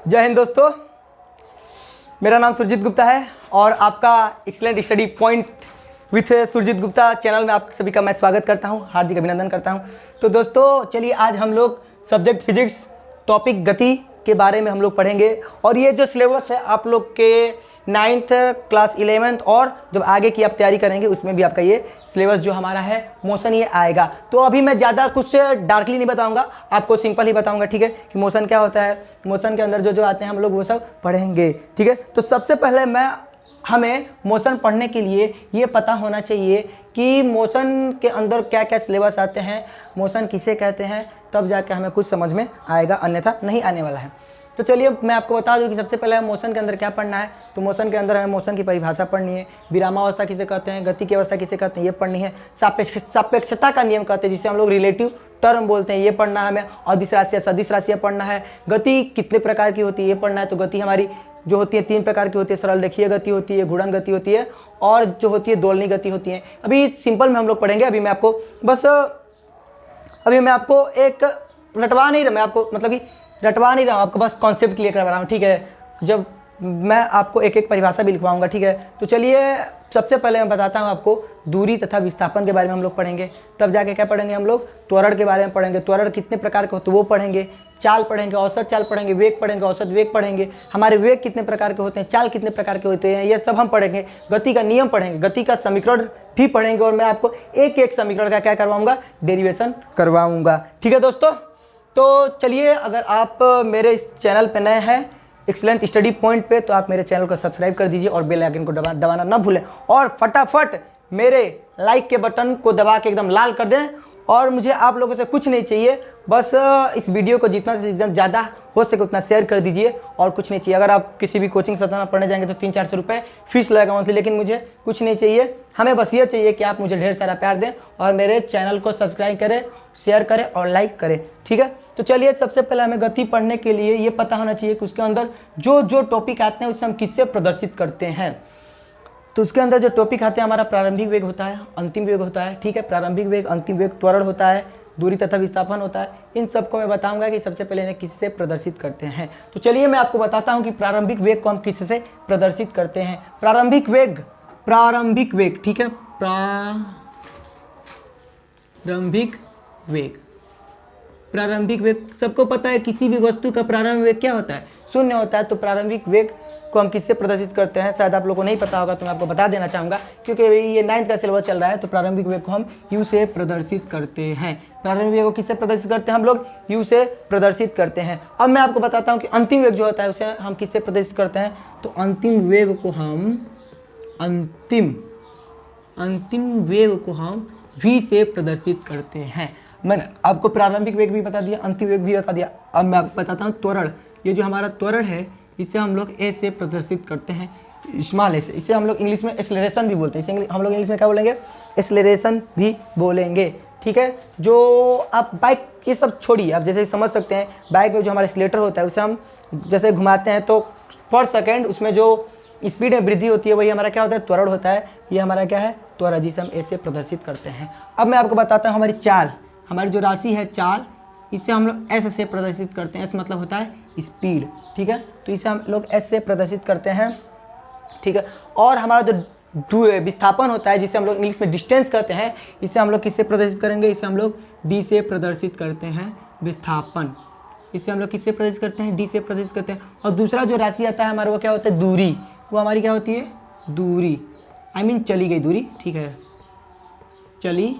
जय हिंद दोस्तों, मेरा नाम सुरजीत गुप्ता है और आपका excellent study point with Surjeet Gupta channel में आप सभी का मैं स्वागत करता हूं, हार्दिक अभिनंदन करता हूं। तो दोस्तों चलिए आज हम लोग सब्जेक्ट फिजिक्स टॉपिक गति के बारे में हम लोग पढ़ेंगे। और ये जो सिलेबस है आप लोग के 9th क्लास 11th और जब आगे की आप तैयारी करेंगे उसमें भी आपका ये सिलेबस जो हमारा है मोशन ये आएगा। तो अभी मैं ज़्यादा कुछ डार्कली नहीं बताऊंगा, आपको सिंपल ही बताऊंगा, ठीक है, कि मोशन क्या होता है, मोशन के अंदर जो जो आते हैं हम लोग वो सब पढ़ेंगे, ठीक है। तो सबसे पहले हमें मोशन पढ़ने के लिए ये पता होना चाहिए कि मोशन के अंदर क्या क्या सिलेबस आते हैं, मोशन किसे कहते हैं, तब जाके हमें कुछ समझ में आएगा, अन्यथा नहीं आने वाला है। तो चलिए मैं आपको बता दूं कि सबसे पहले मोशन के अंदर क्या पढ़ना है। तो मोशन के अंदर हमें मोशन की परिभाषा पढ़नी है, विरामावस्था किसे कहते हैं, गति की अवस्था किसे कहते हैं ये पढ़नी है, सापेक्षता का नियम कहते हैं जिसे हम लोग रिलेटिव टर्म बोलते हैं ये पढ़ना है हमें, अदिश राशियाँ सदिश राशियाँ पढ़ना है, गति कितने प्रकार की होती है ये पढ़ना है। तो गति हमारी जो होती है 3 प्रकार की होती है, सरल रेखीय गति होती है, घूर्णन गति होती है और जो होती है दोलनी गति होती है। अभी सिंपल में हम लोग पढ़ेंगे। अभी मैं आपको एक रटवा नहीं रहा, मैं आपको मतलब कि रटवा नहीं रहा हूँ, आपको बस कॉन्सेप्ट क्लियर करवा रहा हूँ, ठीक है। जब मैं आपको एक एक परिभाषा भी लिखवाऊंगा, ठीक है। तो चलिए सबसे पहले मैं बताता हूँ आपको दूरी तथा विस्थापन के बारे में हम लोग पढ़ेंगे। तब जाके क्या पढ़ेंगे हम लोग, त्वरण के बारे में पढ़ेंगे, त्वरण कितने प्रकार के होते हैं वो पढ़ेंगे, चाल पढ़ेंगे, औसत चाल पढ़ेंगे, वेग पढ़ेंगे, औसत वेग पढ़ेंगे, हमारे वेग कितने प्रकार के होते हैं, चाल कितने प्रकार के होते हैं, ये सब हम पढ़ेंगे। गति का नियम पढ़ेंगे, गति का समीकरण भी पढ़ेंगे और मैं आपको एक एक समीकरण का क्या करवाऊंगा, डेरिवेशन करवाऊंगा, ठीक है दोस्तों। तो चलिए अगर आप मेरे इस चैनल पे नए हैं एक्सीलेंट स्टडी पॉइंट पे, तो आप मेरे चैनल को सब्सक्राइब कर दीजिए और बेल आइकन को दबाना ना भूलें और फटाफट मेरे लाइक के बटन को दबा के एकदम लाल कर दें। और मुझे आप लोगों से कुछ नहीं चाहिए, बस इस वीडियो को जितना से ज़्यादा हो सके उतना शेयर कर दीजिए और कुछ नहीं चाहिए। अगर आप किसी भी कोचिंग संस्थान में पढ़ने जाएंगे तो 300-400 रुपये फीस लगेगा मंथली, लेकिन मुझे कुछ नहीं चाहिए, हमें बस ये चाहिए कि आप मुझे ढेर सारा प्यार दें और मेरे चैनल को सब्सक्राइब करें, शेयर करें और लाइक करें, ठीक है। तो चलिए सबसे पहले हमें गति पढ़ने के लिए ये पता होना चाहिए कि उसके अंदर जो जो टॉपिक आते हैं उसे हम किससे प्रदर्शित करते हैं। तो उसके अंदर जो टॉपिक आते हैं हमारा प्रारंभिक वेग होता है, अंतिम वेग होता है, ठीक है। प्रारंभिक वेग, अंतिम वेग, त्वरण होता है, दूरी तथा विस्थापन होता है। इन सबको मैं बताऊंगा कि सबसे पहले इन्हें किससे प्रदर्शित करते हैं। तो चलिए मैं आपको बताता हूं कि प्रारंभिक वेग को हम किससे प्रदर्शित करते हैं। प्रारंभिक वेग, ठीक है, प्रारंभिक वेग सबको पता है, किसी भी वस्तु का प्रारंभिक वेग क्या होता है, 0 होता है। तो प्रारंभिक वेग को हम किससे प्रदर्शित करते हैं, शायद आप लोगों को नहीं पता होगा तो मैं आपको बता देना चाहूँगा, क्योंकि ये 9th का सिलेबस चल रहा है। तो प्रारंभिक वेग को हम U से प्रदर्शित करते हैं। प्रारंभिक वेग को किससे प्रदर्शित करते हैं हम लोग, U से प्रदर्शित करते हैं। अब मैं आपको बताता हूँ कि अंतिम वेग जो होता है उसे हम किससे प्रदर्शित करते हैं। तो अंतिम वेग को हम V से प्रदर्शित करते हैं। मैंने आपको प्रारंभिक वेग भी बता दिया, अंतिम वेग भी बता दिया। अब मैं आपको बताता हूँ त्वरण। ये जो हमारा त्वरण है इसे हम लोग ए से प्रदर्शित करते हैं, स्मॉल ए से। इसे हम लोग इंग्लिश में एक्सेलरेशन भी बोलते हैं। इसे हम लोग इंग्लिश में क्या बोलेंगे, एक्सेलरेशन भी बोलेंगे, ठीक है। जो आप बाइक ये सब छोड़िए, आप जैसे समझ सकते हैं बाइक में जो हमारा एक्सीलरेटर होता है उसे हम जैसे घुमाते हैं तो पर सेकेंड उसमें जो स्पीड में वृद्धि होती है वही हमारा क्या होता है, त्वरण होता है। ये हमारा क्या है, त्वरण, जिसे हम ए से प्रदर्शित करते हैं। अब मैं आपको बताता हूँ हमारी चाल, हमारी जो राशि है चाल, इससे हम लोग एस से प्रदर्शित करते हैं। एस मतलब होता है स्पीड, ठीक है। तो इसे हम लोग एस से प्रदर्शित करते हैं, ठीक है। और हमारा जो विस्थापन होता है जिसे हम लोग इंग्लिश में डिस्टेंस कहते हैं, इसे हम लोग किससे प्रदर्शित करेंगे, इसे हम लोग डी से प्रदर्शित करते हैं, विस्थापन। इसे हम लोग किससे प्रदर्शित करते हैं, डी से प्रदर्शित करते हैं। और दूसरा जो राशि आता है हमारा वो क्या होता है, दूरी। वो हमारी क्या होती है, दूरी, चली गई दूरी, ठीक है, चली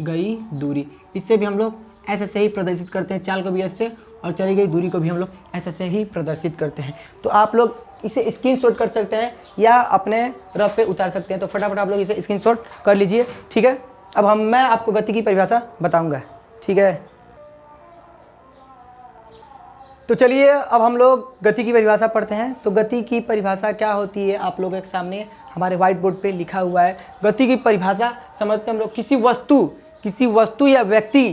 गई दूरी। इससे भी हम लोग ऐसे ही प्रदर्शित करते हैं, चाल को भी ऐसे और चली गई दूरी को भी हम लोग ऐसे ही प्रदर्शित करते हैं। तो आप लोग इसे स्क्रीनशॉट कर सकते हैं या अपने रफ पे उतार सकते हैं। तो फटाफट आप लोग इसे स्क्रीनशॉट कर लीजिए, ठीक है। अब मैं आपको गति की परिभाषा बताऊंगा, ठीक है। तो चलिए अब हम लोग गति की परिभाषा पढ़ते हैं। तो गति की परिभाषा क्या होती है, आप लोगों के सामने हमारे व्हाइट बोर्ड पे लिखा हुआ है। गति की परिभाषा समझते हैं हम लोग, किसी वस्तु या व्यक्ति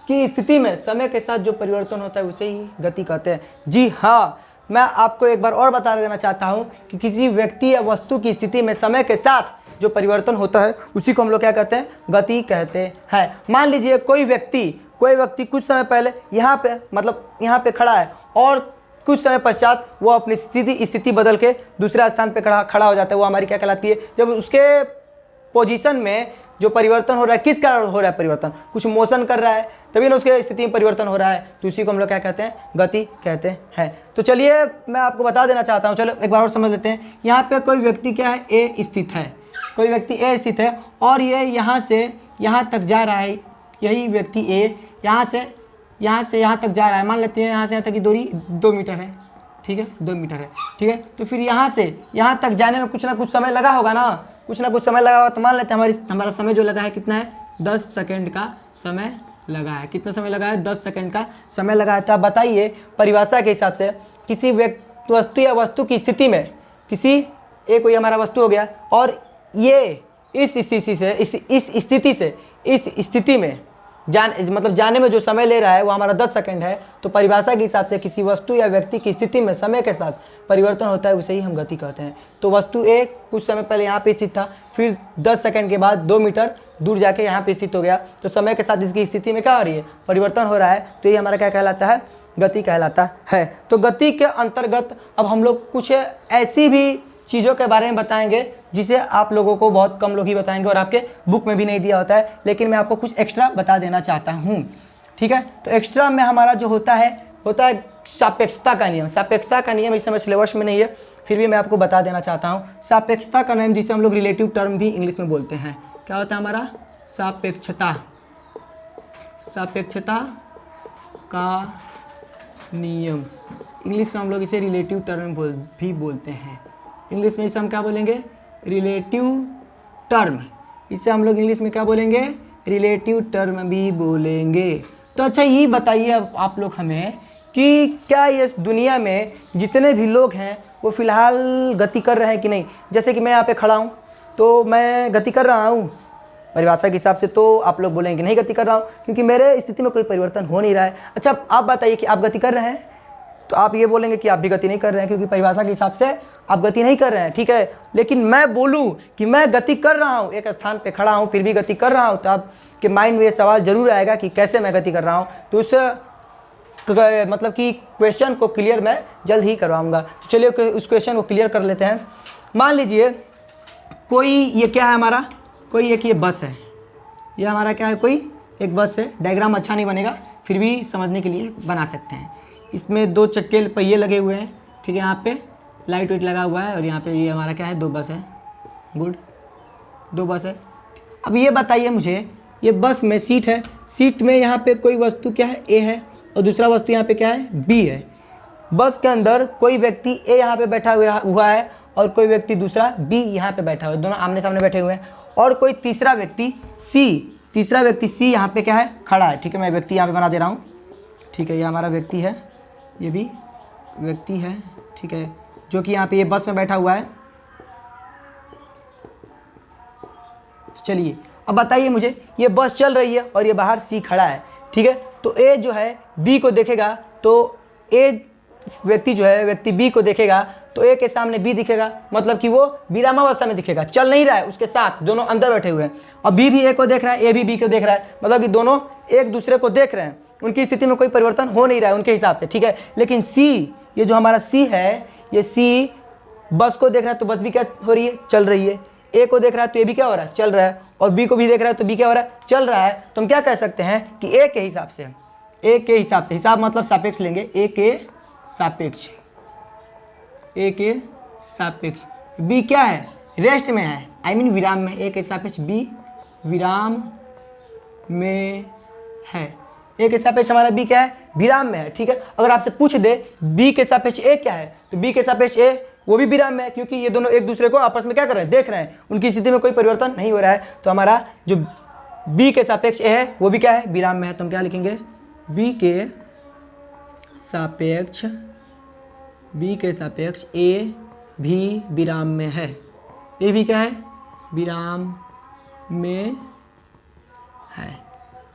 की स्थिति में समय के साथ जो परिवर्तन होता है उसे ही गति कहते हैं। जी हाँ, मैं आपको एक बार और बता देना चाहता हूँ कि किसी व्यक्ति या वस्तु की स्थिति में समय के साथ जो परिवर्तन होता है उसी को हम लोग क्या कहते हैं, गति कहते हैं। मान लीजिए कोई व्यक्ति कुछ समय पहले यहाँ पे खड़ा है और कुछ समय पश्चात वो अपनी स्थिति बदल के दूसरे स्थान पे खड़ा हो जाता है। वो हमारी क्या कहलाती है? जब उसके पोजीशन में जो परिवर्तन हो रहा है, किस कारण हो रहा है परिवर्तन? कुछ मोशन कर रहा है, तभी ना उसके स्थिति में परिवर्तन हो रहा है, तो उसी को हम लोग क्या कहते हैं? गति कहते हैं। तो चलिए मैं आपको बता देना चाहता हूँ, चलो एक बार और समझ लेते हैं। यहाँ पे कोई व्यक्ति क्या है? ए स्थित है, कोई व्यक्ति ए स्थित है और ये यहाँ से यहाँ तक जा रहा है। यही व्यक्ति ए यहाँ से यहाँ तक जा रहा है। मान लेते हैं यहाँ से यहाँ तक की दूरी 2 मीटर है, ठीक है, 2 मीटर है, ठीक है। तो फिर यहाँ से यहाँ तक जाने में कुछ ना कुछ समय लगा होगा ना, कुछ ना कुछ समय लगा होगा। तो मान लेते हैं हमारा समय जो लगा है कितना है? 10 सेकंड का समय लगा है। कितना समय लगा है? 10 सेकंड का समय लगा है। तो आप बताइए परिभाषा के हिसाब से किसी वस्तु या वस्तु की स्थिति में, किसी एक कोई हमारा वस्तु हो गया और ये इस स्थिति में जाने में जो समय ले रहा है वो हमारा 10 सेकंड है। तो परिभाषा के हिसाब से किसी वस्तु या व्यक्ति की स्थिति में समय के साथ परिवर्तन होता है, उसे ही हम गति कहते हैं। तो वस्तु ए कुछ समय पहले यहाँ पे स्थित था, फिर 10 सेकंड के बाद 2 मीटर दूर जाके यहाँ पे स्थित हो गया। तो समय के साथ इसकी स्थिति में क्या हो रही है? परिवर्तन हो रहा है। तो ये हमारा क्या कहलाता है? गति कहलाता है। तो गति के अंतर्गत अब हम लोग कुछ ऐसी भी चीज़ों के बारे में बताएंगे जिसे आप लोगों को बहुत कम लोग ही बताएंगे और आपके बुक में भी नहीं दिया होता है, लेकिन मैं आपको कुछ एक्स्ट्रा बता देना चाहता हूँ, ठीक है। तो एक्स्ट्रा में हमारा जो होता है सापेक्षता का नियम। सापेक्षता का नियम इस समय सिलेबस में नहीं है, फिर भी मैं आपको बता देना चाहता हूँ। सापेक्षता का नियम जिसे हम लोग रिलेटिव टर्म भी इंग्लिश में बोलते हैं, क्या होता है हमारा? सापेक्षता। सापेक्षता का नियम इंग्लिश में हम लोग इसे रिलेटिव टर्म भी बोलते हैं। इंग्लिश में इसे हम क्या बोलेंगे? Relative term. इसे हम लोग इंग्लिश में क्या बोलेंगे? रिलेटिव टर्म भी बोलेंगे। तो अच्छा ये बताइए अब आप लोग हमें कि क्या इस दुनिया में जितने भी लोग हैं वो फ़िलहाल गति कर रहे हैं कि नहीं? जैसे कि मैं यहाँ पे खड़ा हूँ तो मैं गति कर रहा हूँ परिभाषा के हिसाब से, तो आप लोग बोलेंगे नहीं गति कर रहा हूँ क्योंकि मेरे स्थिति में कोई परिवर्तन हो नहीं रहा है। अच्छा आप बताइए कि आप गति कर रहे हैं, तो आप ये बोलेंगे कि आप भी गति नहीं कर रहे हैं क्योंकि परिभाषा के हिसाब से आप गति नहीं कर रहे हैं, ठीक है। लेकिन मैं बोलूं कि मैं गति कर रहा हूं, एक स्थान पे खड़ा हूं फिर भी गति कर रहा हूं, तो आपके माइंड में ये सवाल जरूर आएगा कि कैसे मैं गति कर रहा हूं। तो उस मतलब कि क्वेश्चन को क्लियर मैं जल्द ही करवाऊंगा। तो चलिए उस क्वेश्चन को क्लियर कर लेते हैं। मान लीजिए कोई ये क्या है हमारा? कोई एक ये बस है, ये हमारा क्या है? कोई एक बस है। डायग्राम अच्छा नहीं बनेगा, फिर भी समझने के लिए बना सकते हैं। इसमें 2 चक्के पहिए लगे हुए हैं, ठीक है। यहाँ पे लाइट वेट लगा हुआ है और यहाँ पे ये हमारा क्या है? 2 बस है। गुड, 2 बस है। अब ये बताइए मुझे, ये बस में सीट है, सीट में यहाँ पे कोई वस्तु क्या है? ए है और दूसरा वस्तु यहाँ पे क्या है? बी है। बस के अंदर कोई व्यक्ति ए यहाँ पे बैठा हुआ है और कोई व्यक्ति दूसरा बी यहाँ पे बैठा हुआ है, दोनों आमने सामने बैठे हुए हैं। और कोई तीसरा व्यक्ति सी यहाँ पे क्या है? खड़ा है, ठीक है। मैं व्यक्ति यहाँ पे बना दे रहा हूँ, ठीक है। ये हमारा व्यक्ति है, ये भी व्यक्ति है, ठीक है, जो कि यहाँ पे ये बस में बैठा हुआ है। चलिए अब बताइए मुझे, ये बस चल रही है और ये बाहर सी खड़ा है, ठीक है। तो ए जो है बी को देखेगा, तो ए व्यक्ति जो है व्यक्ति बी को देखेगा तो ए के सामने बी दिखेगा, मतलब कि वो विरामावस्था में दिखेगा, चल नहीं रहा है, उसके साथ दोनों अंदर बैठे हुए हैं। और बी भी ए को देख रहा है, ए भी बी को देख रहा है, मतलब कि दोनों एक दूसरे को देख रहे हैं, उनकी स्थिति में कोई परिवर्तन हो नहीं रहा है उनके हिसाब से, ठीक है। लेकिन सी, ये जो हमारा सी है, ये सी बस को देख रहा है तो बस भी क्या हो रही है? चल रही है। ए को देख रहा है तो ए भी क्या हो रहा है? चल रहा है। और बी को भी देख रहा है तो बी क्या हो रहा है? चल रहा है। तो हम क्या कह सकते हैं कि ए के हिसाब से, हिसाब मतलब सापेक्ष लेंगे, ए के सापेक्ष बी क्या है? रेस्ट में है, आई मीन विराम में। ए के सापेक्ष बी विराम में है। ए के सापेक्ष हमारा बी क्या है? विराम में है, ठीक है। अगर आपसे पूछ दे बी के सापेक्ष ए क्या है, तो बी के सापेक्ष ए वो भी विराम में है, क्योंकि ये दोनों एक दूसरे को आपस में क्या कर रहे हैं? देख रहे हैं, उनकी स्थिति में कोई परिवर्तन नहीं हो रहा है। तो हमारा जो बी के सापेक्ष ए है वो भी क्या है? विराम में है। तो हम क्या लिखेंगे? बी के सापेक्ष ए भी विराम में है। ए भी क्या है? विराम में है।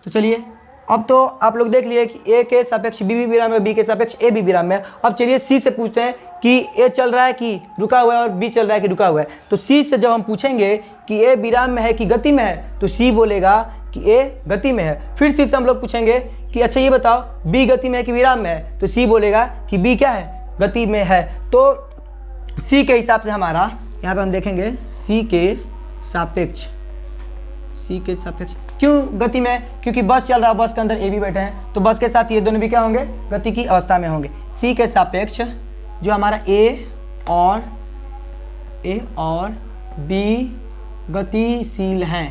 तो चलिए अब तो आप लोग देख लिए कि ए के सापेक्ष बी भी विराम है, बी के सापेक्ष ए भी विराम में है। अब चलिए सी से पूछते हैं कि ए चल रहा है कि रुका हुआ है और बी चल रहा है कि रुका हुआ है। तो सी से जब हम पूछेंगे कि ए विराम में है कि गति में है, तो सी बोलेगा कि ए गति में है। फिर सी से हम लोग पूछेंगे कि अच्छा ये बताओ बी गति में है कि विराम में है, तो सी बोलेगा कि बी क्या है? गति में है। तो c के हिसाब से हमारा यहाँ पे हम देखेंगे c के सापेक्ष क्यों गति में, क्योंकि बस चल रहा है, बस के अंदर ए भी बैठे हैं, तो बस के साथ ये दोनों भी क्या होंगे, गति की अवस्था में होंगे। c के सापेक्ष जो हमारा ए और b गतिशील हैं,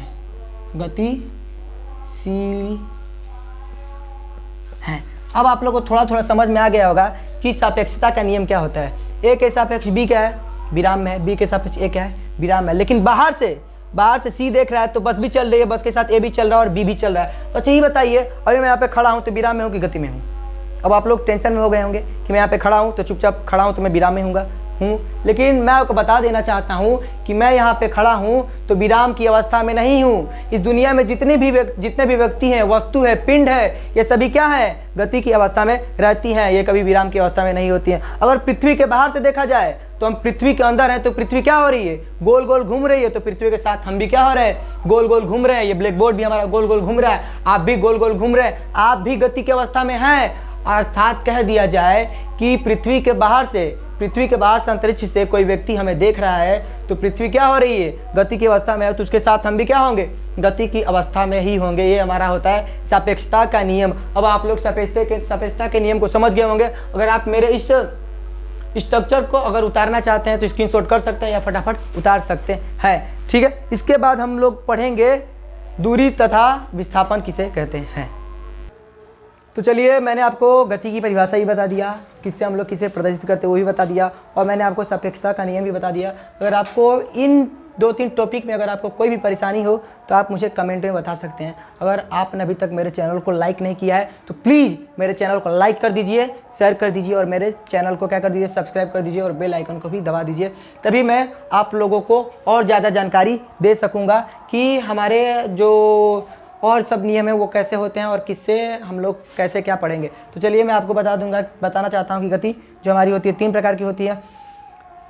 अब आप लोगों को थोड़ा समझ में आ गया होगा कि सापेक्षता का नियम क्या होता है। ए के सापेक्ष बी क्या है, विराम में है, बी के सापेक्ष ए क्या है, विराम में है। लेकिन बाहर से सी देख रहा है तो बस भी चल रही है, बस के साथ ए भी चल रहा है और बी भी चल रहा है। तो अच्छा ये बताइए, अभी मैं यहाँ पे खड़ा हूँ तो विराम में हूँ कि गति में हूँ? अब आप लोग टेंशन में हो गए होंगे कि मैं यहाँ पे खड़ा हूँ तो चुपचाप खड़ा हूँ तो मैं विराम में हूँ, लेकिन मैं आपको बता देना चाहता हूँ कि मैं यहाँ पे खड़ा हूँ तो विराम की अवस्था में नहीं हूँ। इस दुनिया में जितने भी व्यक्ति हैं, वस्तु है, पिंड है, ये सभी क्या है, गति की अवस्था में रहती हैं, ये कभी विराम की अवस्था में नहीं होती हैं। अगर पृथ्वी के बाहर से देखा जाए तो हम पृथ्वी के अंदर हैं, तो पृथ्वी क्या हो रही है, गोल गोल घूम रही है, तो पृथ्वी के साथ हम भी क्या हो रहे हैं, गोल गोल घूम रहे हैं। ये ब्लैक बोर्ड भी हमारा गोल गोल घूम रहा है, आप भी गोल गोल घूम रहे हैं, आप भी गति की अवस्था में हैं। अर्थात कह दिया जाए कि पृथ्वी के बाहर से अंतरिक्ष से कोई व्यक्ति हमें देख रहा है तो पृथ्वी क्या हो रही है, गति की अवस्था में है, तो उसके साथ हम भी क्या होंगे, गति की अवस्था में ही होंगे। ये हमारा होता है सापेक्षता का नियम। अब आप लोग सापेक्षता के नियम को समझ गए होंगे। अगर आप मेरे इस स्ट्रक्चर को अगर उतारना चाहते हैं तो स्क्रीनशॉट कर सकते हैं या फटाफट उतार सकते हैं, ठीक है। इसके बाद हम लोग पढ़ेंगे दूरी तथा विस्थापन किसे कहते हैं। तो चलिए, मैंने आपको गति की परिभाषा ही बता दिया, किससे हम लोग किसे प्रदर्शित करते हैं वो भी बता दिया, और मैंने आपको सापेक्षता का नियम भी बता दिया। अगर आपको इन 2-3 टॉपिक में अगर आपको कोई भी परेशानी हो तो आप मुझे कमेंट में बता सकते हैं। अगर आपने अभी तक मेरे चैनल को लाइक नहीं किया है तो प्लीज़ मेरे चैनल को लाइक कर दीजिए, शेयर कर दीजिए और मेरे चैनल को क्या कर दीजिए, सब्सक्राइब कर दीजिए और बेल आइकन को भी दबा दीजिए। तभी मैं आप लोगों को और ज़्यादा जानकारी दे सकूँगा कि हमारे जो और सब नियम है वो कैसे होते हैं और किससे हम लोग कैसे क्या पढ़ेंगे। तो चलिए मैं आपको बताना चाहता हूँ कि गति जो हमारी होती है 3 प्रकार की होती है।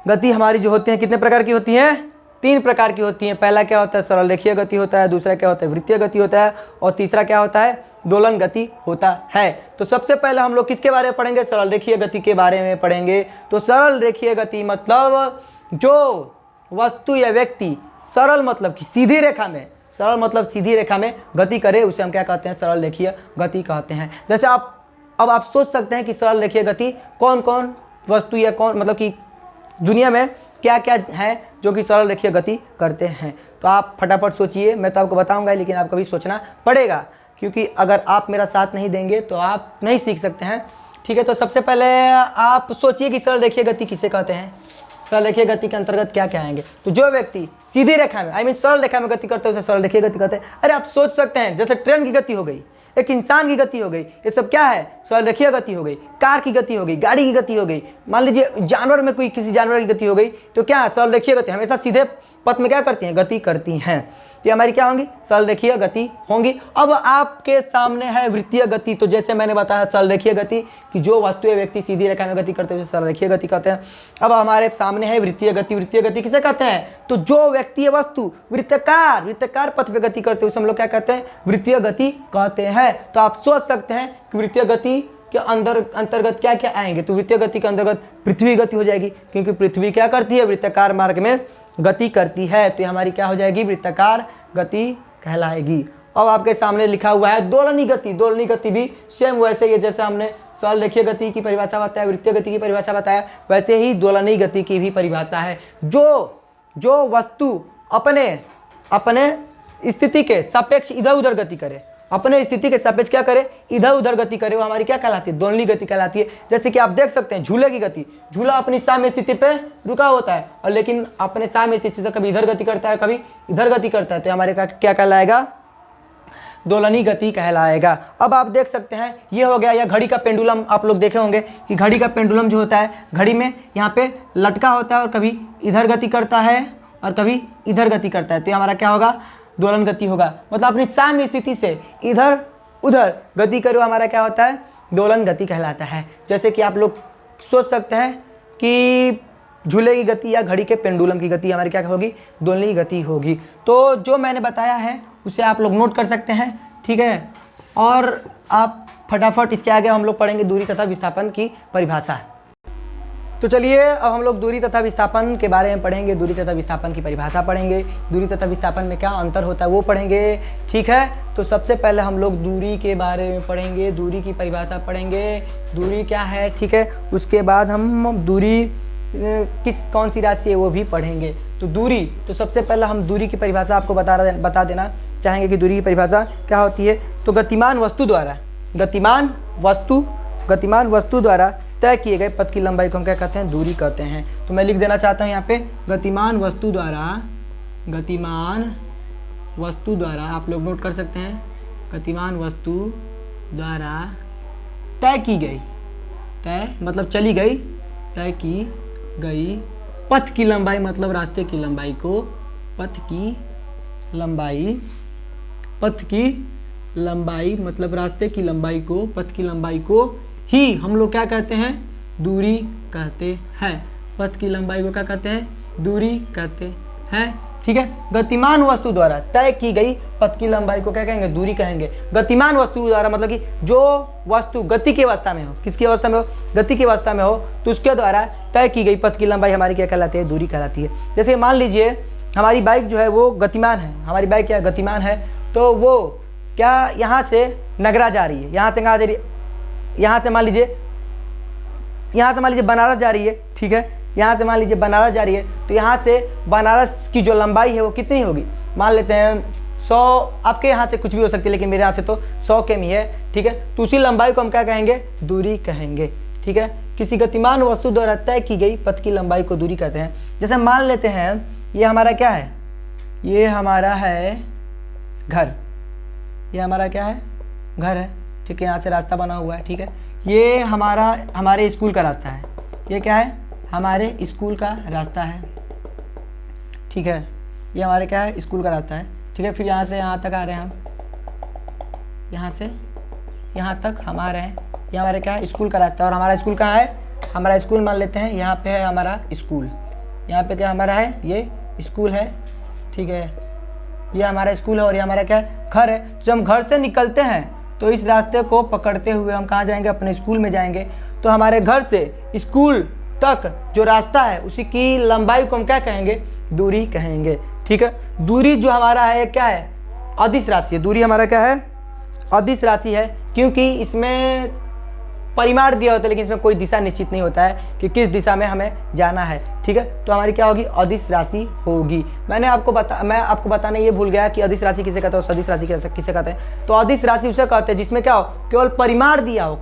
गति हमारी जो होती है कितने प्रकार की होती हैं, 3 प्रकार की होती हैं। पहला क्या होता है, सरल रेखीय गति होता है, दूसरा क्या होता है, वृत्तीय गति होता है, और तीसरा क्या होता है, दोलन गति होता है। तो सबसे पहले हम लोग किसके बारे में पढ़ेंगे, सरल रेखीय गति के बारे में पढ़ेंगे। तो सरल रेखीय गति मतलब जो वस्तु या व्यक्ति सरल मतलब कि सीधी रेखा में, सरल मतलब सीधी रेखा में गति करे, उसे हम क्या कहते हैं, सरल रेखीय गति कहते हैं। जैसे अब आप सोच सकते हैं कि सरल रेखीय गति कौन कौन वस्तु या कौन मतलब कि दुनिया में क्या क्या है जो कि सरल रेखीय गति करते हैं। तो आप फटाफट सोचिए, मैं तो आपको बताऊंगा लेकिन आपको भी सोचना पड़ेगा, क्योंकि अगर आप मेरा साथ नहीं देंगे तो आप नहीं सीख सकते हैं, ठीक है। तो सबसे पहले आप सोचिए कि सरल रेखीय गति किसे कहते हैं, सरल रेखीय गति के अंतर्गत क्या क्या आएंगे। तो जो व्यक्ति सीधी रेखा में सरल रेखा में गति करते हैं उसे सरल रेखीय गति कहते हैं। अरे आप सोच सकते हैं, जैसे ट्रेन की गति हो गई, एक इंसान की गति हो गई, ये सब क्या है, सरल रेखीय गति हो गई। कार की गति हो गई, गाड़ी की गति हो गई, मान लीजिए जानवर में कोई किसी जानवर की गति हो गई, तो क्या है, सरल रेखीय गति, हमेशा सीधे पथ में क्या करती हैं, गति करती हैं। तो हमारी क्या होंगी, सरल रेखीय गति होंगी। अब आपके सामने है वृत्तीय गति। तो जैसे मैंने बताया सरल रेखीय गति कि जो वस्तु या व्यक्ति सीधी रेखा में गति करते हैं उसे सरल रेखीय गति कहते हैं। अब हमारे सामने है वृत्तीय गति। वृत्तीय गति किसे कहते हैं, तो जो व्यक्ति या वस्तु वृत्ताकार पथ पे गति करते हैं उसे हम लोग क्या कहते हैं, वृत्तीय गति कहते हैं। तो आप सोच सकते हैं कि वृत्तीय गति के अंतर्गत क्या क्या आएंगे। तो वृत्तीय गति के अंतर्गत पृथ्वी गति हो जाएगी, क्योंकि पृथ्वी क्या करती है, वृत्ताकार मार्ग में गति करती है। तो हमारी क्या हो जाएगी, वृत्ताकार गति कहलाएगी। अब आपके सामने लिखा हुआ है दोलनी गति। दोलनी गति भी सेम वैसे ही है, जैसे हमने सरल रेखीय गति की परिभाषा बताया, वृत्तीय गति की परिभाषा बताया, वैसे ही दोलनी गति की भी परिभाषा है। जो वस्तु अपने स्थिति के सापेक्ष इधर उधर गति करे, अपने स्थिति के सापेक्ष क्या करे, इधर उधर गति करे, वो हमारी क्या कहलाती है, दोलनी गति कहलाती है। जैसे कि आप देख सकते हैं झूले की गति, झूला अपनी साम्य स्थिति पे रुका होता है और लेकिन अपने साम्य स्थिति से कभी इधर गति करता है कभी इधर गति करता है, तो हमारे का क्या कहलाएगा, दोलनी गति कहलाएगा। अब आप देख सकते हैं ये हो गया, या घड़ी का पेंडुलम आप लोग देखे होंगे कि घड़ी का पेंडुलम जो होता है, घड़ी में यहाँ पे लटका होता है और कभी इधर गति करता है और कभी इधर गति करता है, तो हमारा क्या होगा, दोलन गति होगा। मतलब अपनी साम्य स्थिति से इधर उधर गति करो, हमारा क्या होता है, दोलन गति कहलाता है। जैसे कि आप लोग सोच सकते हैं कि झूले की गति या घड़ी के पेंडुलम की गति हमारी क्या होगी, दोलनी गति होगी। तो जो मैंने बताया है उसे आप लोग नोट कर सकते हैं, ठीक है। और आप फटाफट इसके आगे हम लोग पढ़ेंगे दूरी तथा विस्थापन की परिभाषा। तो चलिए अब हम लोग दूरी तथा विस्थापन के बारे में पढ़ेंगे, दूरी तथा विस्थापन की परिभाषा पढ़ेंगे, दूरी तथा विस्थापन में क्या अंतर होता है वो पढ़ेंगे, ठीक है। तो सबसे पहले हम लोग दूरी के बारे में पढ़ेंगे, दूरी की परिभाषा पढ़ेंगे, दूरी क्या है, ठीक है। उसके बाद हम दूरी कौन सी राशि है वो भी पढ़ेंगे। तो दूरी, तो सबसे पहले हम दूरी की परिभाषा आपको बता देना चाहेंगे कि दूरी की परिभाषा क्या होती है। तो गतिमान वस्तु द्वारा तय किए गए पथ की लंबाई को हम क्या कहते हैं, दूरी कहते हैं। तो मैं लिख देना चाहता हूँ यहाँ पे, गतिमान वस्तु द्वारा आप लोग नोट कर सकते हैं, गतिमान वस्तु द्वारा तय की गई, तय मतलब चली गई, तय की गई पथ की लंबाई मतलब रास्ते की लंबाई को, पथ की लंबाई मतलब रास्ते की लंबाई को, पथ की लंबाई को ही हम लोग क्या कहते हैं, दूरी कहते हैं। पथ की लंबाई को क्या कहते हैं, दूरी कहते हैं, ठीक है। गतिमान वस्तु द्वारा तय की गई पथ की लंबाई को क्या कहेंगे, दूरी कहेंगे। गतिमान वस्तु द्वारा मतलब कि जो वस्तु गति की अवस्था में हो, किसकी अवस्था में हो, गति की अवस्था में हो, तो उसके द्वारा तय की गई पथ की लंबाई हमारी क्या कहलाती है, दूरी कहलाती है। जैसे मान लीजिए हमारी बाइक जो है वो गतिमान है, हमारी बाइक क्या गतिमान है, तो वो क्या यहाँ से नगरा जा रही है, यहाँ से कहाँ जा रही है, यहाँ से मान लीजिए बनारस जा रही है, ठीक है। यहाँ से मान लीजिए बनारस जा रही है, तो यहाँ से बनारस की जो लंबाई है वो कितनी होगी, मान लेते हैं 100, आपके यहाँ से कुछ भी हो सकती है लेकिन मेरे यहाँ से तो 100 किमी है, ठीक है। तो उसी लंबाई को हम क्या कहेंगे, दूरी कहेंगे, ठीक है। किसी गतिमान वस्तु द्वारा तय की गई पथ की लंबाई को दूरी कहते हैं। जैसे मान लेते हैं ये हमारा क्या है, ये हमारा है घर, ये हमारा क्या है, घर है, ठीक है। यहाँ से रास्ता बना हुआ है, ठीक है। ये हमारे स्कूल का रास्ता है, ये क्या है, हमारे स्कूल का रास्ता है, ठीक है। ये हमारे क्या है, स्कूल का रास्ता है, ठीक है। फिर यहाँ से यहाँ तक आ रहे हैं हम, यहाँ से यहाँ तक हम आ रहे हैं, ये हमारे क्या है, स्कूल का रास्ता है। और हमारा स्कूल कहाँ है, हमारा स्कूल मान लेते हैं यहाँ पे है हमारा स्कूल, यहाँ पे क्या हमारा है, ये स्कूल है, ठीक है। ये हमारा स्कूल है और ये हमारा क्या है, घर है। जब हम घर से निकलते हैं तो इस रास्ते को पकड़ते हुए हम कहाँ जाएंगे, अपने स्कूल में जाएंगे। तो हमारे घर से स्कूल तक जो रास्ता है उसी की लंबाई को हम क्या कहेंगे, दूरी कहेंगे, ठीक है। दूरी जो हमारा है क्या है, अदिश राशि है। दूरी हमारा क्या है, अदिश राशि है, क्योंकि इसमें परिमाण दिया होता है लेकिन इसमें कोई दिशा निश्चित नहीं होता है कि किस दिशा में हमें जाना है, ठीक है। तो हमारी क्या होगी, अदिश राशि होगी। मैं आपको बताने ये भूल गया कि अदिश राशि किसे कहते हैं और सदिश राशि किसे कहते हैं। तो अदिश राशि उसे कहते हैं जिसमें क्या हो, केवल परिमाण दिया हो,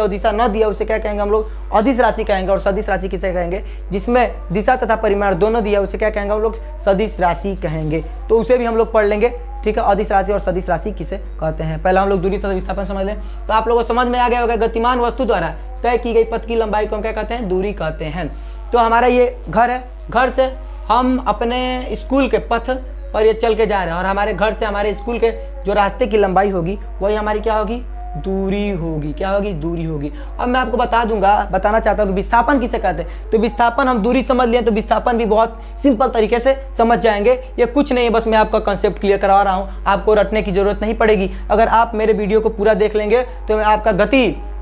दिशा न दिया, उसे क्या कहेंगे हम लोग, अदिश राशि कहेंगे। और सदिश राशि किसे कहेंगे, जिसमें दिशा तथा परिमाण दोनों दिया, उसे क्या कहेंगे हम लोग, सदिश राशि कहेंगे। तो उसे भी हम लोग पढ़ लेंगे, ठीक है। अदिश राशि और सदिश राशि किसे कहते हैं। पहले हम लोग दूरी तथा विस्थापन समझ लें। तो आप लोगों को समझ में आ गया होगा, गतिमान वस्तु द्वारा तय की गई पथ की लंबाई को हम क्या कहते हैं, दूरी कहते हैं। तो हमारा ये घर है, घर से हम अपने स्कूल के पथ पर ये चल के जा रहे हैं और हमारे घर से हमारे स्कूल के जो रास्ते की लंबाई होगी वही हमारी क्या होगी, दूरी होगी। क्या होगी, दूरी होगी। अब मैं आपको बताना चाहता हूँ कि विस्थापन किसे कहते हैं। तो विस्थापन हम दूरी समझ लिए तो विस्थापन भी बहुत सिंपल तरीके से समझ जाएंगे। ये कुछ नहीं है, बस मैं आपका कंसेप्ट क्लियर करवा रहा हूँ, आपको रटने की जरूरत नहीं पड़ेगी। अगर आप मेरे वीडियो को पूरा देख लेंगे तो मैं आपका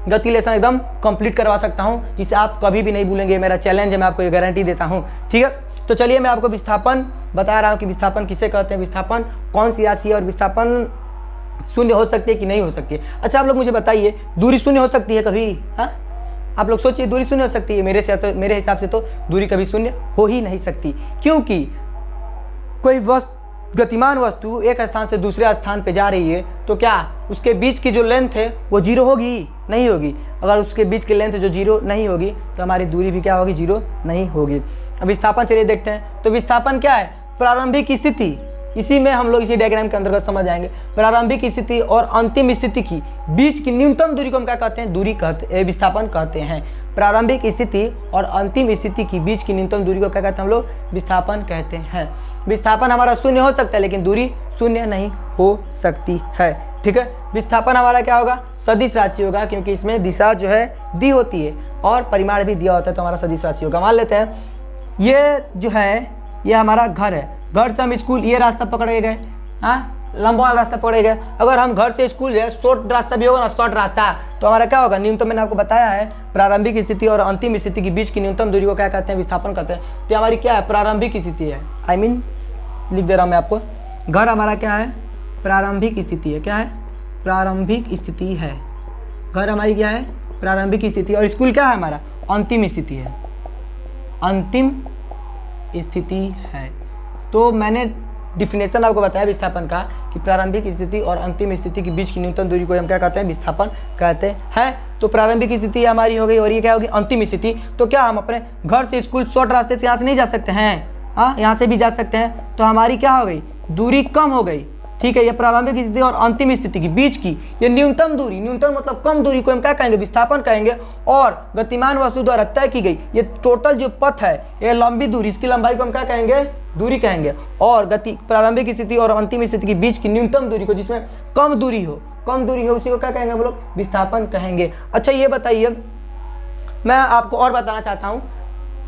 गति लेसन एकदम कंप्लीट करवा सकता हूँ, जिसे आप कभी भी नहीं भूलेंगे। मेरा चैलेंज है, मैं आपको ये गारंटी देता हूँ, ठीक है। तो चलिए मैं आपको विस्थापन बता रहा हूँ कि विस्थापन किसे कहते हैं, विस्थापन कौन सी राशि है और विस्थापन शून्य हो सकती है कि नहीं हो सकती है। अच्छा आप लोग मुझे बताइए, दूरी शून्य हो सकती है कभी, हाँ? आप लोग सोचिए, दूरी शून्य हो सकती है? मेरे हिसाब से तो दूरी कभी शून्य हो ही नहीं सकती, क्योंकि कोई गतिमान वस्तु एक स्थान से दूसरे स्थान पे जा रही है तो क्या उसके बीच की जो लेंथ है वो जीरो होगी, नहीं होगी। अगर उसके बीच की लेंथ जो जीरो नहीं होगी तो हमारी दूरी भी क्या होगी, जीरो नहीं होगी। अब विस्थापन चलिए देखते हैं। तो विस्थापन क्या है, प्रारंभिक स्थिति, इसी में हम लोग इसी डायग्राम के अंतर्गत समझ आएंगे। प्रारंभिक स्थिति और अंतिम स्थिति की बीच की न्यूनतम दूरी को हम क्या कहते हैं, विस्थापन कहते हैं। प्रारंभिक स्थिति और अंतिम स्थिति की बीच की न्यूनतम दूरी को क्या कहते हैं हम लोग, विस्थापन कहते हैं। विस्थापन हमारा शून्य हो सकता है लेकिन दूरी शून्य नहीं हो सकती है, ठीक है। विस्थापन हमारा क्या होगा, सदिश राशि होगा, क्योंकि इसमें दिशा जो है दी होती है और परिमाण भी दिया होता है, तो हमारा सदिश राशि होगा। मान लेते हैं ये जो है ये हमारा घर है, घर से हम स्कूल ये रास्ता पकड़ के गए, हाँ लंबा वाला रास्ता पड़ेगा। अगर हम घर से स्कूल जाए शॉर्ट रास्ता भी होगा ना, शॉर्ट रास्ता, तो हमारा क्या होगा, न्यूनतम मैंने आपको बताया है प्रारंभिक स्थिति और अंतिम स्थिति के बीच की न्यूनतम दूरी को क्या कहते हैं, विस्थापन कहते हैं। तो हमारी क्या है, प्रारंभिक स्थिति है, आई मीन लिख दे रहा हूँ मैं आपको, घर हमारा क्या है, प्रारंभिक स्थिति है। क्या है, प्रारंभिक स्थिति है। घर हमारी क्या है, प्रारंभिक स्थिति, और स्कूल क्या है हमारा, अंतिम स्थिति है, अंतिम स्थिति है। तो मैंने डिफिनेशन आपको बताया विस्थापन का कि प्रारंभिक स्थिति और अंतिम स्थिति के बीच की न्यूनतम दूरी को हम क्या कहते हैं, विस्थापन कहते हैं। तो प्रारंभिक स्थिति हमारी हो गई, और ये क्या होगी, अंतिम स्थिति। तो क्या हम अपने घर से स्कूल शॉर्ट रास्ते से यहाँ से नहीं जा सकते हैं, हाँ यहाँ से भी जा सकते हैं। तो हमारी क्या हो गई, दूरी कम हो गई, ठीक है। ये प्रारंभिक स्थिति और अंतिम स्थिति के बीच की ये न्यूनतम दूरी, न्यूनतम मतलब कम दूरी को हम क्या कहेंगे, विस्थापन कहेंगे। और गतिमान वस्तु द्वारा तय की गई ये टोटल जो पथ है, ये लंबी दूरी, इसकी लंबाई को हम क्या कहेंगे, दूरी कहेंगे। और गति प्रारंभिक स्थिति और अंतिम स्थिति के बीच की न्यूनतम दूरी को, जिसमें कम दूरी हो उसी को क्या कहेंगे हम लोग, विस्थापन कहेंगे। अच्छा ये बताइए, मैं आपको और बताना चाहता हूँ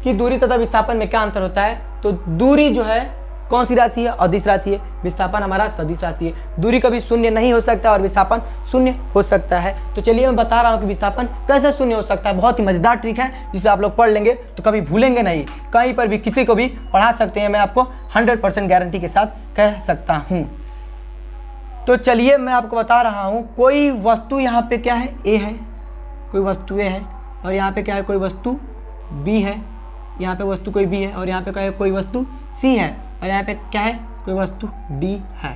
कि दूरी तथा विस्थापन में क्या अंतर होता है। तो दूरी जो है कौन सी राशि है, अदिश राशि है। विस्थापन हमारा सदिश राशि है। दूरी कभी शून्य नहीं हो सकता और विस्थापन शून्य हो सकता है। तो चलिए मैं बता रहा हूँ कि विस्थापन कैसे शून्य हो सकता है। बहुत ही मजेदार ट्रिक है, जिसे आप लोग पढ़ लेंगे तो कभी भूलेंगे नहीं, कहीं पर भी किसी को भी पढ़ा सकते हैं। मैं आपको 100% गारंटी के साथ कह सकता हूँ। तो चलिए मैं आपको बता रहा हूँ, कोई वस्तु यहाँ पे क्या है, ए है, कोई वस्तु ए है, और यहाँ पे क्या है, कोई वस्तु बी है, यहाँ पे वस्तु कोई बी है, और यहाँ पे क्या है, कोई वस्तु सी है, और यहाँ पे क्या है, कोई वस्तु डी है,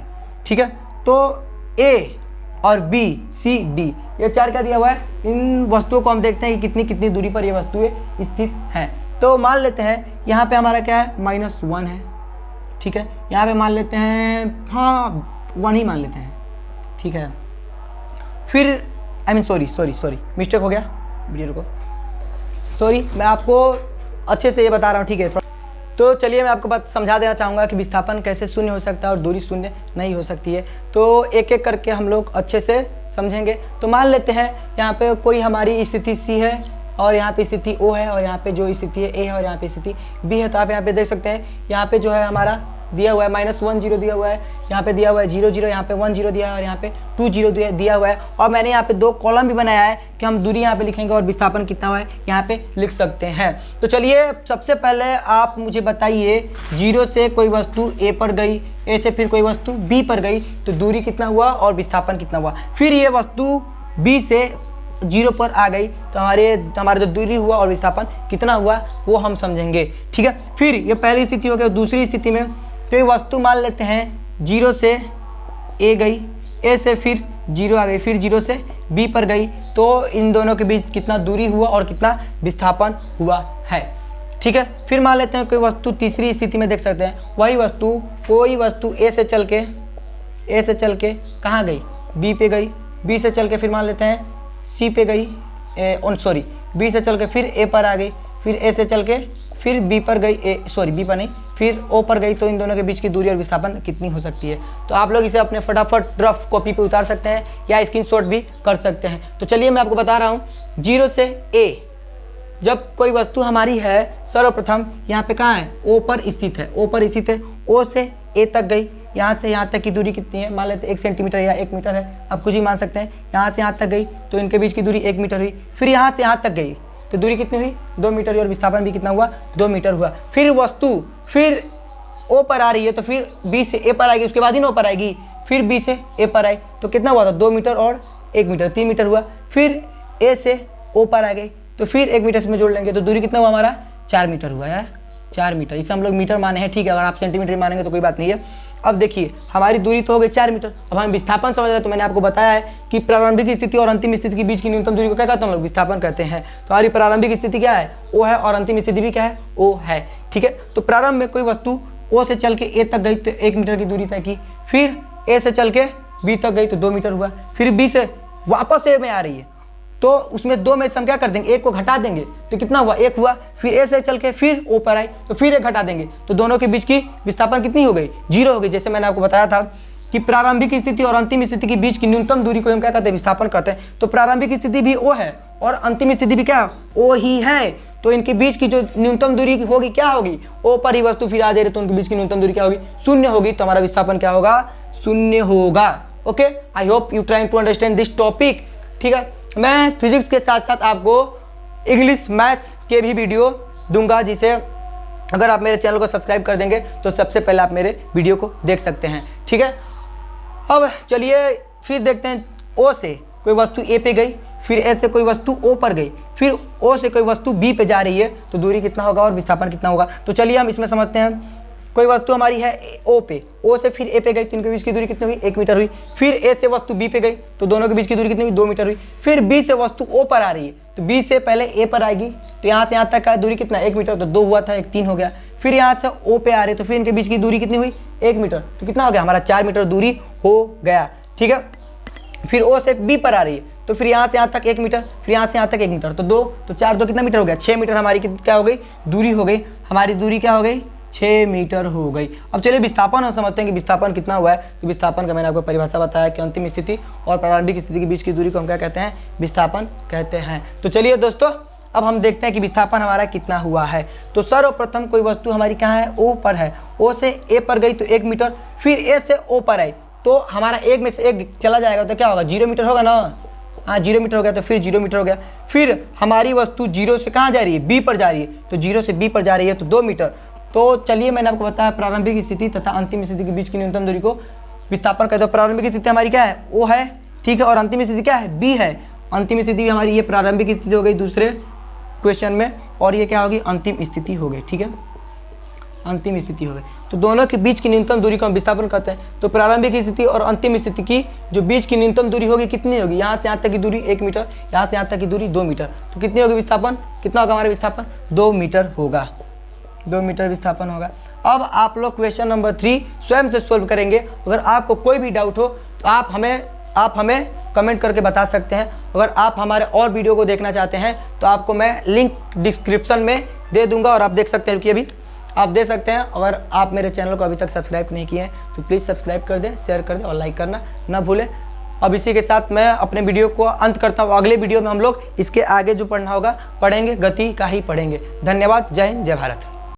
ठीक है। तो ए और बी सी डी ये चार क्या दिया हुआ है, इन वस्तुओं को हम देखते हैं कि कितनी कितनी दूरी पर ये वस्तुएं स्थित हैं। तो मान लेते हैं यहाँ पे हमारा क्या है, -1 है, ठीक है। यहाँ पे मान लेते हैं, हाँ 1 ही मान लेते हैं, ठीक है। फिर सॉरी मिस्टेक हो गया, वीडियो रुको, सॉरी, मैं आपको अच्छे से ये बता रहा हूँ, ठीक है। तो चलिए मैं आपको बात समझा देना चाहूँगा कि विस्थापन कैसे शून्य हो सकता है और दूरी शून्य नहीं हो सकती है। तो एक एक करके हम लोग अच्छे से समझेंगे। तो मान लेते हैं यहाँ पे कोई हमारी स्थिति सी है, और यहाँ पे स्थिति ओ है, और यहाँ पे जो स्थिति है ए है, और यहाँ पे स्थिति बी है। तो आप यहाँ पे देख सकते हैं, यहाँ पे जो है हमारा दिया हुआ है -1 0 दिया हुआ है, यहाँ पे दिया हुआ है 0 0, यहाँ पे 1 0 दिया है, और यहाँ पे 2 0 दिया हुआ है। और मैंने यहाँ पे 2 कॉलम भी बनाया है कि हम दूरी यहाँ पे लिखेंगे और विस्थापन कितना हुआ है यहाँ पे लिख सकते हैं। तो चलिए सबसे पहले आप मुझे बताइए, 0 से कोई वस्तु ए पर गई, ए से फिर कोई वस्तु बी पर गई, तो दूरी कितना हुआ और विस्थापन कितना हुआ। फिर ये वस्तु बी से 0 पर आ गई, तो हमारे जो दूरी हुआ और विस्थापन कितना हुआ वो हम समझेंगे, ठीक है। फिर ये पहली स्थिति हो गई। दूसरी स्थिति में तो ये वस्तु मान लेते हैं 0 से ए गई, ए से फिर 0 आ गई, फिर 0 से बी पर गई, तो इन दोनों के बीच कितना दूरी हुआ और कितना विस्थापन हुआ है, ठीक है। फिर मान लेते हैं कोई वस्तु तीसरी स्थिति में देख सकते हैं, वही वस्तु कोई वस्तु ए से चल के कहाँ गई, बी पे गई, बी से चल के फिर मान लेते हैं सी पे गई, बी से चल के फिर ए पर आ गई, फिर ए से चल के फिर बी पर गई, बी पर नहीं, फिर ओ पर गई। तो इन दोनों के बीच की दूरी और विस्थापन कितनी हो सकती है। तो आप लोग इसे अपने फटाफट रफ कॉपी पे उतार सकते हैं या स्क्रीनशॉट भी कर सकते हैं। तो चलिए मैं आपको बता रहा हूँ, 0 से ए जब कोई वस्तु हमारी है, सर्वप्रथम यहाँ पे कहाँ है, ओ पर स्थित है, ओ से ए तक गई, यहाँ से यहाँ तक की दूरी कितनी है, मान लेते 1 सेंटीमीटर या 1 मीटर है, आप कुछ ही मान सकते हैं। यहाँ से यहाँ तक गई तो इनके बीच की दूरी 1 मीटर हुई। फिर यहाँ से यहाँ तक गई तो दूरी कितनी हुई, 2 मीटर हुई, और विस्थापन भी कितना हुआ, 2 मीटर हुआ। फिर वस्तु फिर ओ पर आ रही है, तो फिर बी से ए पर आएगी, उसके बाद ही ओ पर आएगी, फिर बी से ए पर आई, तो कितना हुआ था, 2 मीटर और 1 मीटर, 3 मीटर हुआ। फिर ए से ओ पर आ गई, तो फिर 1 मीटर में जोड़ लेंगे, तो दूरी कितना हुआ हमारा, 4 मीटर हुआ यार, 4 मीटर। इसे हम लोग मीटर माने हैं, ठीक है। अगर आप सेंटीमीटर मानेंगे तो कोई बात नहीं है। अब देखिए हमारी दूरी तो हो गई 4 मीटर। अब हम विस्थापन समझ रहे हैं, तो मैंने आपको बताया है कि प्रारंभिक स्थिति और अंतिम स्थिति के बीच की न्यूनतम दूरी को क्या कहते हैं हम लोग, विस्थापन कहते हैं। तो हमारी प्रारंभिक स्थिति क्या है, ओ है, और अंतिम स्थिति भी क्या है, ओ है, ठीक है। तो प्रारंभ में कोई वस्तु ओ से चल के ए तक गई तो 1 मीटर की दूरी तय की, फिर ए से चल के बी तक गई तो 2 मीटर हुआ, फिर बी से वापस ए में आ रही है, तो उसमें 2 में से हम क्या कर देंगे, 1 को घटा देंगे, तो कितना हुआ, 1 हुआ। फिर ए से चल के फिर ओ पर आई, तो फिर 1 घटा देंगे, तो दोनों के बीच की विस्थापन कितनी हो गई, 0 हो गई। जैसे मैंने आपको बताया था कि प्रारंभिक स्थिति और अंतिम स्थिति के बीच की न्यूनतम दूरी को हम क्या कहते हैं, विस्थापन कहते हैं। तो प्रारंभिक स्थिति भी ओ है और अंतिम स्थिति भी क्या, ओ ही है। तो इनके बीच की जो न्यूनतम दूरी होगी क्या होगी, ओ पर ही वस्तु फिर आ जाए तो उनके बीच की न्यूनतम दूरी क्या होगी, 0 होगी। तो हमारा विस्थापन क्या होगा, शून्य होगा। Okay, I hope you trying to understand this topic. ठीक है, मैं फिजिक्स के साथ साथ आपको इंग्लिश मैथ के भी वीडियो दूंगा, जिसे अगर आप मेरे चैनल को सब्सक्राइब कर देंगे तो सबसे पहले आप मेरे वीडियो को देख सकते हैं। ठीक है, अब चलिए फिर देखते हैं, ओ से कोई वस्तु ए पे गई, फिर ए से कोई वस्तु ओ पर गई, फिर ओ से कोई वस्तु बी पे जा रही है, तो दूरी कितना होगा और विस्थापन कितना होगा। तो चलिए हम इसमें समझते हैं। कोई वस्तु हमारी है ओ पे, ओ से फिर ए पे गई, तो इनके बीच की दूरी कितनी हुई, 1 मीटर हुई। फिर ए से वस्तु बी पे गई, तो दोनों के बीच की दूरी कितनी हुई, 2 मीटर हुई। फिर बी से वस्तु ओ पर आ रही है, तो बी से पहले ए पर आएगी, तो यहाँ से यहाँ तक का दूरी कितना, 1 मीटर, तो 2 हुआ था, 1 3 हो गया। फिर यहाँ से ओ पे आ रही है, तो फिर इनके बीच की दूरी कितनी हुई, 1 मीटर, तो कितना हो गया, हमारा 4 मीटर दूरी हो गया। ठीक है, फिर ओ से बी पर आ रही है, तो फिर यहाँ से यहाँ तक 1 मीटर, फिर यहाँ से यहाँ तक 1 मीटर, तो 2, तो 4 2 कितना मीटर हो गया, 6 मीटर हमारी क्या हो गई, दूरी हो गई। हमारी दूरी क्या हो गई, 6 मीटर हो गई। अब चलिए विस्थापन हम समझते हैं कि विस्थापन कितना हुआ है। तो विस्थापन का मैंने आपको परिभाषा बताया कि अंतिम स्थिति और प्रारंभिक स्थिति के बीच की दूरी को हम क्या कहते हैं, विस्थापन कहते हैं। तो चलिए दोस्तों, अब हम देखते हैं कि विस्थापन हमारा कितना हुआ है। तो सर्वप्रथम कोई वस्तु हमारी कहाँ है, ओ पर है, ओ से ए पर गई तो 1 मीटर, फिर ए से ओ पर आई, तो हमारा 1 में से 1 चला जाएगा, तो क्या होगा, 0 मीटर होगा ना। हाँ, 0 मीटर हो गया, तो फिर 0 मीटर हो गया। फिर हमारी वस्तु 0 से कहाँ जा रही है, बी पर जा रही है, तो 0 से बी पर जा रही है, तो 2 मीटर। तो चलिए मैंने आपको बताया प्रारंभिक स्थिति तथा अंतिम स्थिति के बीच की न्यूनतम दूरी को विस्थापन कहते हैं। प्रारंभिक स्थिति हमारी क्या है, ओ है, ठीक है, और अंतिम स्थिति क्या है, बी है। अंतिम स्थिति भी हमारी ये प्रारंभिक स्थिति हो गई दूसरे क्वेश्चन में, और ये क्या होगी, अंतिम स्थिति हो गई। ठीक है, अंतिम स्थिति हो गई। तो दोनों के बीच की न्यूनतम दूरी को हम विस्थापन कहते हैं। तो प्रारंभिक स्थिति और अंतिम स्थिति की जो बीच की न्यूनतम दूरी होगी कितनी होगी, यहाँ से यहाँ तक की दूरी 1 मीटर, यहाँ से यहाँ तक की दूरी 2 मीटर, तो कितनी होगी विस्थापन, कितना होगा हमारा विस्थापन, 2 मीटर होगा, 2 मीटर विस्थापन होगा। अब आप लोग क्वेश्चन नंबर 3 स्वयं से सोल्व करेंगे। अगर आपको कोई भी डाउट हो तो आप हमें कमेंट करके बता सकते हैं। अगर आप हमारे और वीडियो को देखना चाहते हैं तो आपको मैं लिंक डिस्क्रिप्शन में दे दूंगा, और आप देख सकते हैं कि अभी आप दे सकते हैं। अगर आप मेरे चैनल को अभी तक सब्सक्राइब नहीं किए हैं तो प्लीज़ सब्सक्राइब कर दें, शेयर कर दें और लाइक करना ना भूलें। अब इसी के साथ मैं अपने वीडियो को अंत करता हूँ। अगले वीडियो में हम लोग इसके आगे जो पढ़ना होगा पढ़ेंगे, गति का ही पढ़ेंगे। धन्यवाद, जय हिंद, जय भारत।